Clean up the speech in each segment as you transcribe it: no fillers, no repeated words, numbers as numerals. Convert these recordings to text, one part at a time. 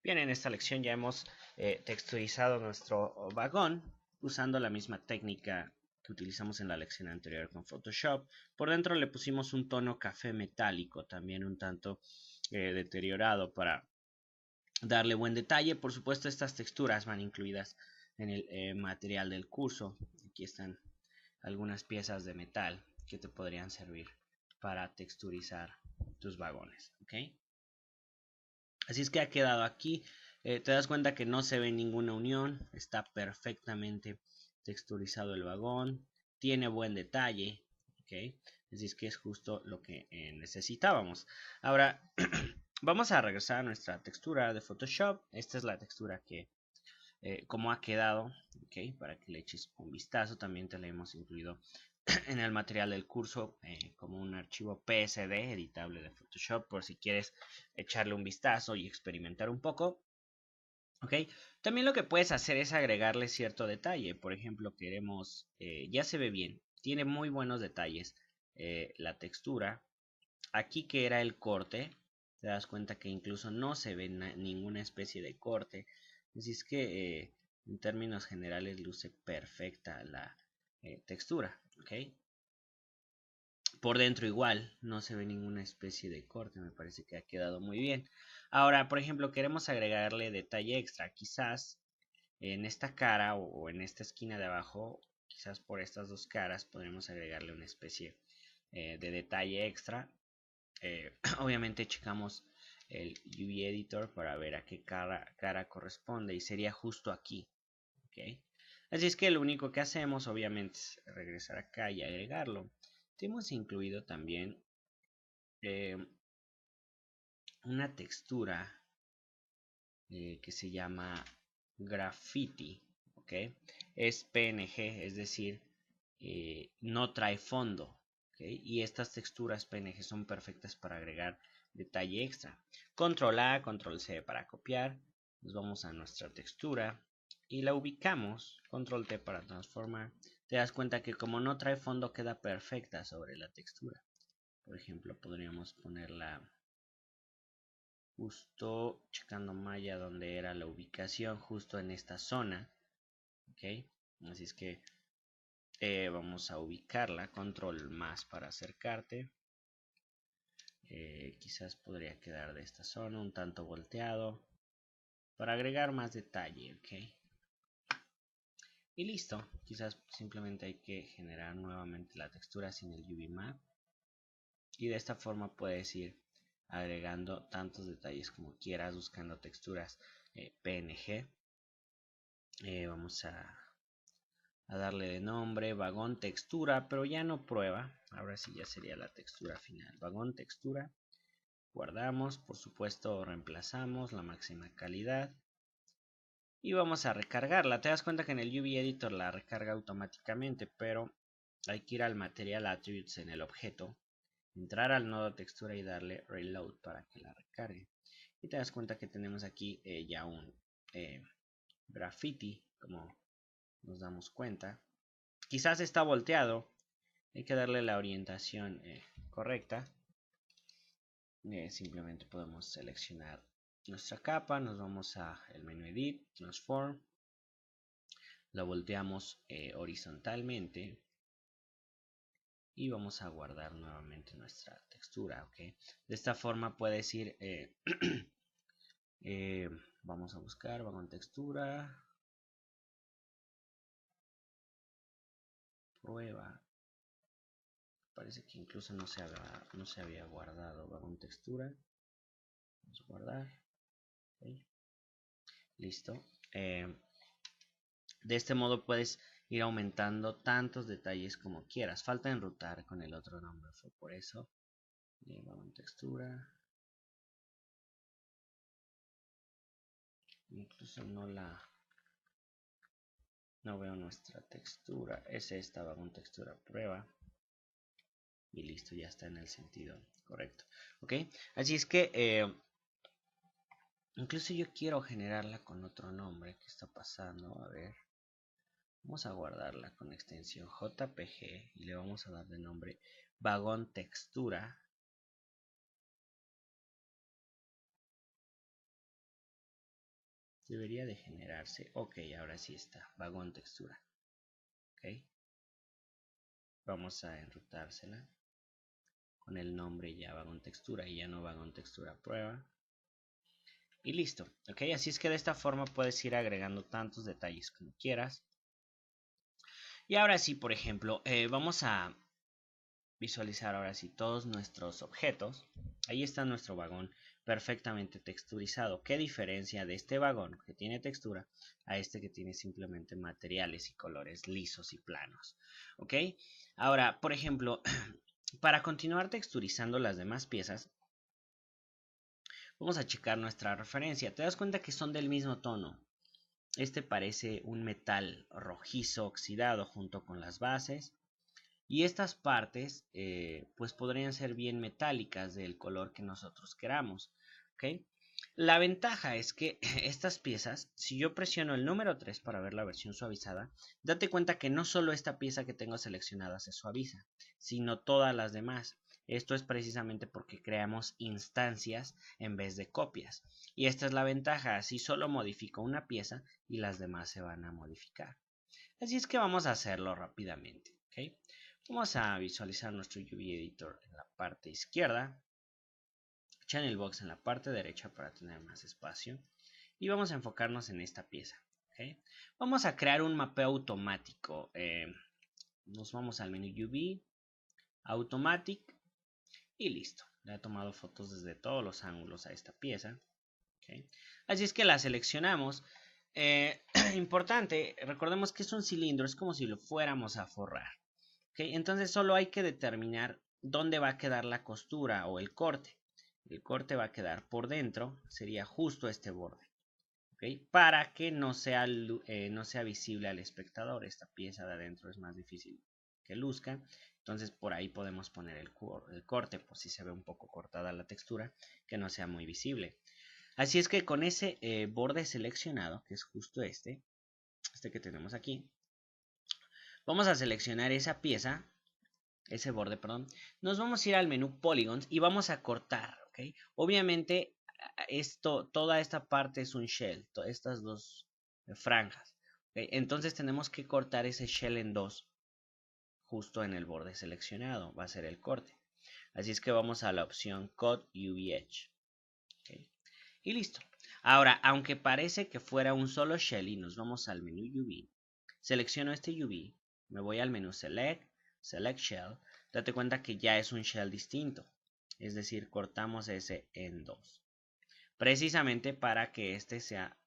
Bien, en esta lección ya hemos texturizado nuestro vagón usando la misma técnica que utilizamos en la lección anterior con Photoshop. Por dentro le pusimos un tono café metálico, también un tanto deteriorado para darle buen detalle. Por supuesto, estas texturas van incluidas en el material del curso. Aquí están algunas piezas de metal que te podrían servir para texturizar tus vagones, ¿ok? Así es que ha quedado aquí. Te das cuenta que no se ve ninguna unión. Está perfectamente texturizado el vagón. Tiene buen detalle. ¿Ok? Así es que es justo lo que necesitábamos. Ahora vamos a regresar a nuestra textura de Photoshop. Esta es la textura que como ha quedado. ¿Ok? Para que le eches un vistazo. También te la hemos incluido en el material del curso como un archivo PSD editable de Photoshop por si quieres echarle un vistazo y experimentar un poco. ¿Ok? También lo que puedes hacer es agregarle cierto detalle. Por ejemplo, queremos, ya se ve bien, tiene muy buenos detalles la textura. Aquí que era el corte, te das cuenta que incluso no se ve ninguna especie de corte. Así es que en términos generales luce perfecta la textura. ¿Ok? Por dentro igual, no se ve ninguna especie de corte, me parece que ha quedado muy bien. Ahora, por ejemplo, queremos agregarle detalle extra, quizás en esta cara o en esta esquina de abajo, quizás por estas dos caras podremos agregarle una especie de detalle extra. Obviamente checamos el UV Editor para ver a qué cara corresponde y sería justo aquí. ¿Okay? Así es que lo único que hacemos obviamente es regresar acá y agregarlo. Te hemos incluido también eh, una textura que se llama graffiti. ¿Ok? Es PNG, es decir, no trae fondo. ¿Okay? Y estas texturas PNG son perfectas para agregar detalle extra. Control A, Control C para copiar. Nos vamos a nuestra textura y la ubicamos. Control T para transformar. Te das cuenta que como no trae fondo queda perfecta sobre la textura. Por ejemplo, podríamos ponerla justo checando malla donde era la ubicación, justo en esta zona. ¿Ok? Así es que vamos a ubicarla. Control más para acercarte. Quizás podría quedar de esta zona un tanto volteado para agregar más detalle. ¿Ok? Y listo. Quizás simplemente hay que generar nuevamente la textura sin el UV Map. Y de esta forma puedes ir agregando tantos detalles como quieras buscando texturas PNG. Vamos a darle de nombre vagón textura, pero ya no prueba. Ahora sí ya sería la textura final. Vagón textura. Guardamos, por supuesto reemplazamos la máxima calidad. Y vamos a recargarla. Te das cuenta que en el UV Editor la recarga automáticamente, pero hay que ir al Material Attributes en el objeto, entrar al nodo textura y darle Reload para que la recargue. Y te das cuenta que tenemos aquí ya un graffiti, como nos damos cuenta. Quizás está volteado, hay que darle la orientación correcta. Simplemente podemos seleccionar nuestra capa, nos vamos al menú Edit, Transform, la volteamos horizontalmente y vamos a guardar nuevamente nuestra textura. ¿Okay? De esta forma puedes ir, vamos a buscar vagón textura, prueba. Parece que incluso no se había guardado vagón textura. Vamos a guardar. ¿Okay? Listo. De este modo puedes ir aumentando tantos detalles como quieras. Falta enrutar con el otro nombre, fue por eso. Vagón textura. Incluso no veo nuestra textura. Es esta vagón textura prueba. Y listo, ya está en el sentido correcto. Ok, así es que incluso yo quiero generarla con otro nombre. ¿Qué está pasando? A ver. Vamos a guardarla con extensión JPG y le vamos a dar de nombre vagón textura. Debería de generarse. Ok, ahora sí está. Vagón textura. Ok. Vamos a enrutársela con el nombre ya vagón textura y ya no vagón textura prueba. Y listo. Ok, así es que de esta forma puedes ir agregando tantos detalles como quieras. Y ahora sí, por ejemplo, vamos a visualizar ahora sí todos nuestros objetos. Ahí está nuestro vagón perfectamente texturizado. ¿Qué diferencia de este vagón que tiene textura a este que tiene simplemente materiales y colores lisos y planos? ¿Ok? Ahora, por ejemplo, para continuar texturizando las demás piezas, vamos a checar nuestra referencia. Te das cuenta que son del mismo tono. Este parece un metal rojizo oxidado junto con las bases. Y estas partes pues podrían ser bien metálicas del color que nosotros queramos. ¿Okay? La ventaja es que estas piezas, si yo presiono el número 3 para ver la versión suavizada, date cuenta que no solo esta pieza que tengo seleccionada se suaviza, sino todas las demás. Esto es precisamente porque creamos instancias en vez de copias. Y esta es la ventaja, así solo modifico una pieza y las demás se van a modificar. Así es que vamos a hacerlo rápidamente. ¿Okay? Vamos a visualizar nuestro UV Editor en la parte izquierda, Channel Box en la parte derecha para tener más espacio y vamos a enfocarnos en esta pieza. ¿Okay? Vamos a crear un mapeo automático. Nos vamos al menú UV, Automatic y listo. Le he tomado fotos desde todos los ángulos a esta pieza. ¿Okay? Así es que la seleccionamos. Importante, recordemos que es un cilindro, es como si lo fuéramos a forrar. ¿Okay? Entonces solo hay que determinar dónde va a quedar la costura o el corte. El corte va a quedar por dentro, sería justo este borde. ¿Okay? Para que no sea visible al espectador. Esta pieza de adentro es más difícil que luzca. Entonces por ahí podemos poner el corte por si se ve un poco cortada la textura, que no sea muy visible. Así es que con ese borde seleccionado, que es justo este que tenemos aquí, vamos a seleccionar esa pieza, ese borde, perdón. Nos vamos a ir al menú Polygons y vamos a cortar, ¿ok? Obviamente toda esta parte es un shell, estas dos franjas. ¿Okay? Entonces tenemos que cortar ese shell en dos, justo en el borde seleccionado, va a ser el corte. Así es que vamos a la opción Cut UV Edge. ¿Okay? Y listo. Ahora, aunque parece que fuera un solo shell y nos vamos al menú UV, selecciono este UV, me voy al menú Select, Select Shell, date cuenta que ya es un shell distinto, es decir, cortamos ese en dos, precisamente para que este sea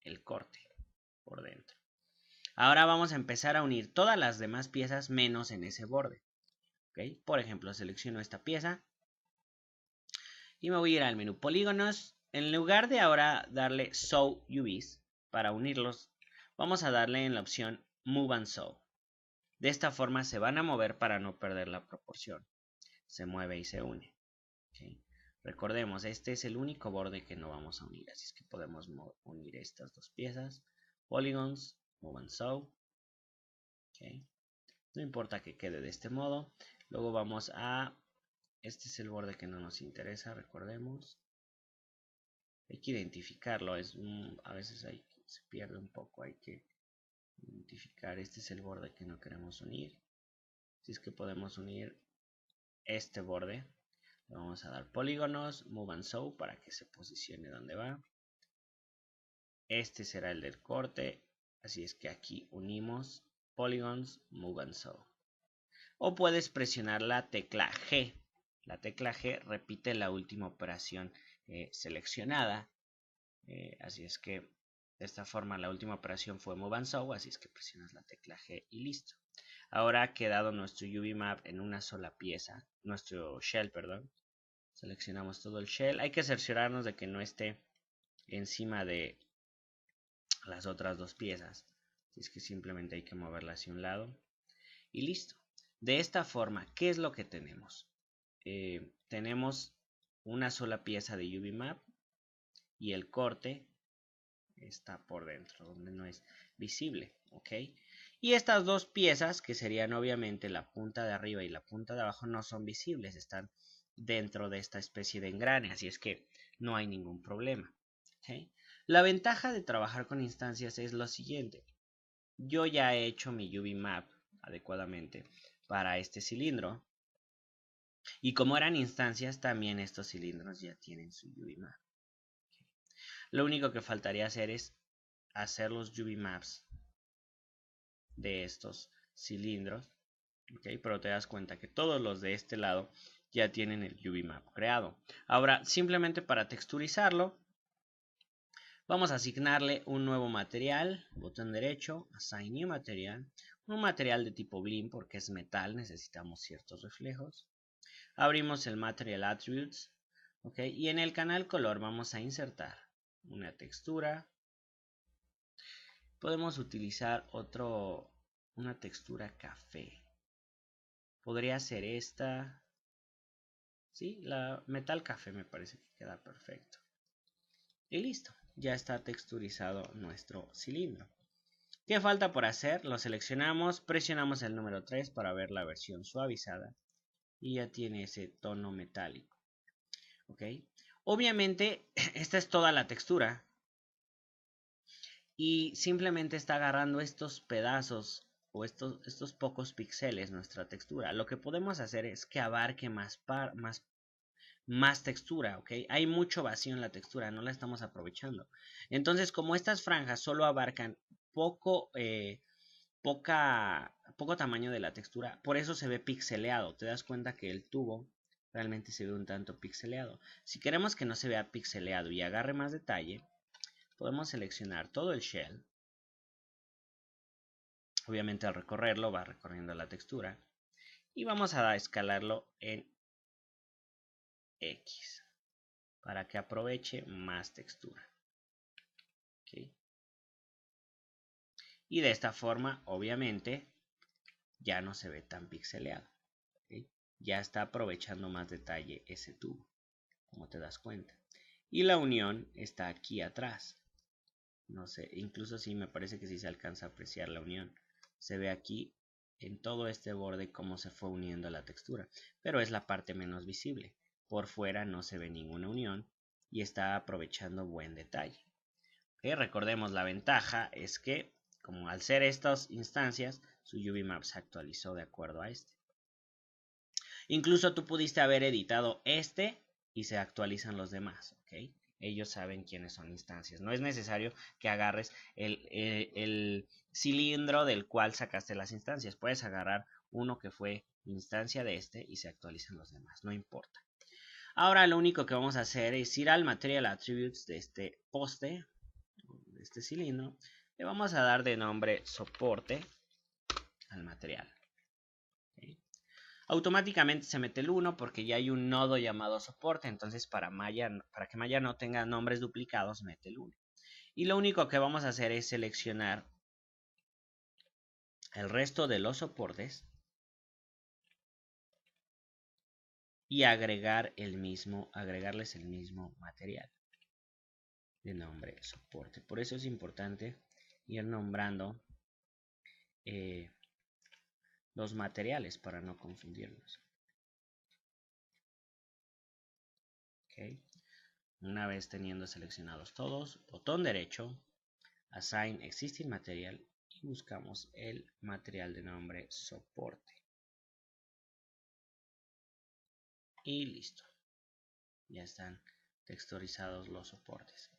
el corte por dentro. Ahora vamos a empezar a unir todas las demás piezas menos en ese borde. ¿Okay? Por ejemplo, selecciono esta pieza y me voy a ir al menú Polígonos. En lugar de ahora darle Sew UVs para unirlos, vamos a darle en la opción Move and Sew. De esta forma se van a mover para no perder la proporción. Se mueve y se une. ¿Okay? Recordemos, este es el único borde que no vamos a unir, así es que podemos unir estas dos piezas. Polygons, Move and Sew. ¿Okay? No importa que quede de este modo. Luego vamos a... Este es el borde que no nos interesa, recordemos. Hay que identificarlo, a veces se pierde un poco, hay que identificar. Este es el borde que no queremos unir. Así es que podemos unir este borde. Le vamos a dar polígonos, Move and Sew para que se posicione donde va. Este será el del corte, así es que aquí unimos Polygons, Move and Sew. O puedes presionar la tecla G. La tecla G repite la última operación seleccionada. Así es que de esta forma la última operación fue Move and Sew, así es que presionas la tecla G y listo. Ahora ha quedado nuestro UV Map en una sola pieza, nuestro shell, perdón. Seleccionamos todo el shell. Hay que cerciorarnos de que no esté encima de las otras dos piezas. Así es que simplemente hay que moverla hacia un lado. Y listo. De esta forma, ¿qué es lo que tenemos? Tenemos una sola pieza de UV Map y el corte está por dentro, donde no es visible. ¿Ok? Y estas dos piezas, que serían obviamente la punta de arriba y la punta de abajo, no son visibles, están dentro de esta especie de engrane, así es que no hay ningún problema. ¿Okay? La ventaja de trabajar con instancias es lo siguiente. Yo ya he hecho mi UV map adecuadamente para este cilindro. Y como eran instancias, también estos cilindros ya tienen su UV map. Lo único que faltaría hacer es hacer los UV maps de estos cilindros. Pero te das cuenta que todos los de este lado ya tienen el UV map creado. Ahora, simplemente para texturizarlo, vamos a asignarle un nuevo material, botón derecho, Assign New Material, un material de tipo Blim porque es metal, necesitamos ciertos reflejos. Abrimos el Material Attributes, y en el canal color vamos a insertar una textura. Podemos utilizar una textura café. Podría ser esta. Sí, la metal café me parece que queda perfecto. Y listo, ya está texturizado nuestro cilindro. ¿Qué falta por hacer? Lo seleccionamos, presionamos el número 3 para ver la versión suavizada y ya tiene ese tono metálico. Obviamente esta es toda la textura y simplemente está agarrando estos pedazos o estos pocos píxeles nuestra textura. Lo que podemos hacer es que abarque más textura, Hay mucho vacío en la textura, no la estamos aprovechando. Entonces, como estas franjas solo abarcan poco tamaño de la textura, por eso se ve pixeleado. Te das cuenta que el tubo realmente se ve un tanto pixeleado. Si queremos que no se vea pixeleado y agarre más detalle, podemos seleccionar todo el shell. Obviamente al recorrerlo va recorriendo la textura. Y vamos a escalarlo en X para que aproveche más textura. Y de esta forma, obviamente, ya no se ve tan pixeleado. Ya está aprovechando más detalle ese tubo, como te das cuenta. Y la unión está aquí atrás. No sé, incluso sí me parece que sí se alcanza a apreciar la unión. Se ve aquí en todo este borde cómo se fue uniendo la textura. Pero es la parte menos visible. Por fuera no se ve ninguna unión y está aprovechando buen detalle. Recordemos, la ventaja es que, como al ser estas instancias, su UV map se actualizó de acuerdo a este. Incluso tú pudiste haber editado este y se actualizan los demás, Ellos saben quiénes son instancias. No es necesario que agarres el cilindro del cual sacaste las instancias. Puedes agarrar uno que fue instancia de este y se actualizan los demás. No importa. Ahora lo único que vamos a hacer es ir al Material Attributes de este poste, de este cilindro. Le vamos a dar de nombre soporte al material. Automáticamente se mete el 1 porque ya hay un nodo llamado soporte. Entonces para que Maya no tenga nombres duplicados, mete el 1. Y lo único que vamos a hacer es seleccionar el resto de los soportes y agregarles el mismo material de nombre soporte. Por eso es importante ir nombrando los materiales para no confundirlos. Una vez teniendo seleccionados todos, botón derecho, Assign Existing Material y buscamos el material de nombre soporte. Y listo. Ya están texturizados los soportes.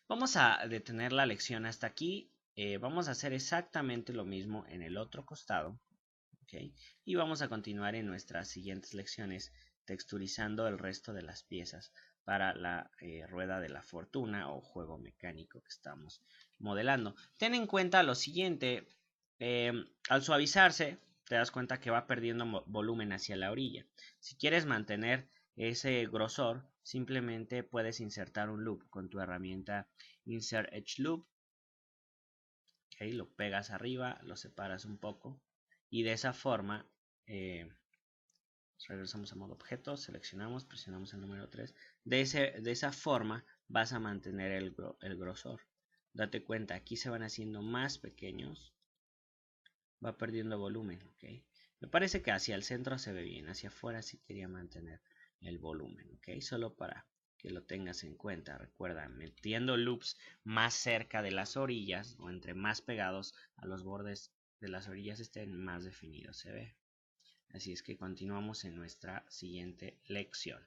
Vamos a detener la lección hasta aquí. Vamos a hacer exactamente lo mismo en el otro costado. Y vamos a continuar en nuestras siguientes lecciones texturizando el resto de las piezas para la rueda de la fortuna o juego mecánico que estamos modelando. Ten en cuenta lo siguiente, al suavizarse te das cuenta que va perdiendo volumen hacia la orilla. Si quieres mantener ese grosor, simplemente puedes insertar un loop con tu herramienta Insert Edge Loop. Lo pegas arriba, lo separas un poco y de esa forma regresamos a modo objeto, seleccionamos, presionamos el número 3. De esa forma vas a mantener el grosor. Date cuenta, aquí se van haciendo más pequeños, va perdiendo volumen. Me parece que hacia el centro se ve bien, hacia afuera sí quería mantener el volumen. Solo para que lo tengas en cuenta. Recuerda, metiendo loops más cerca de las orillas o entre más pegados a los bordes de las orillas estén, más definidos se ve. Así es que continuamos en nuestra siguiente lección.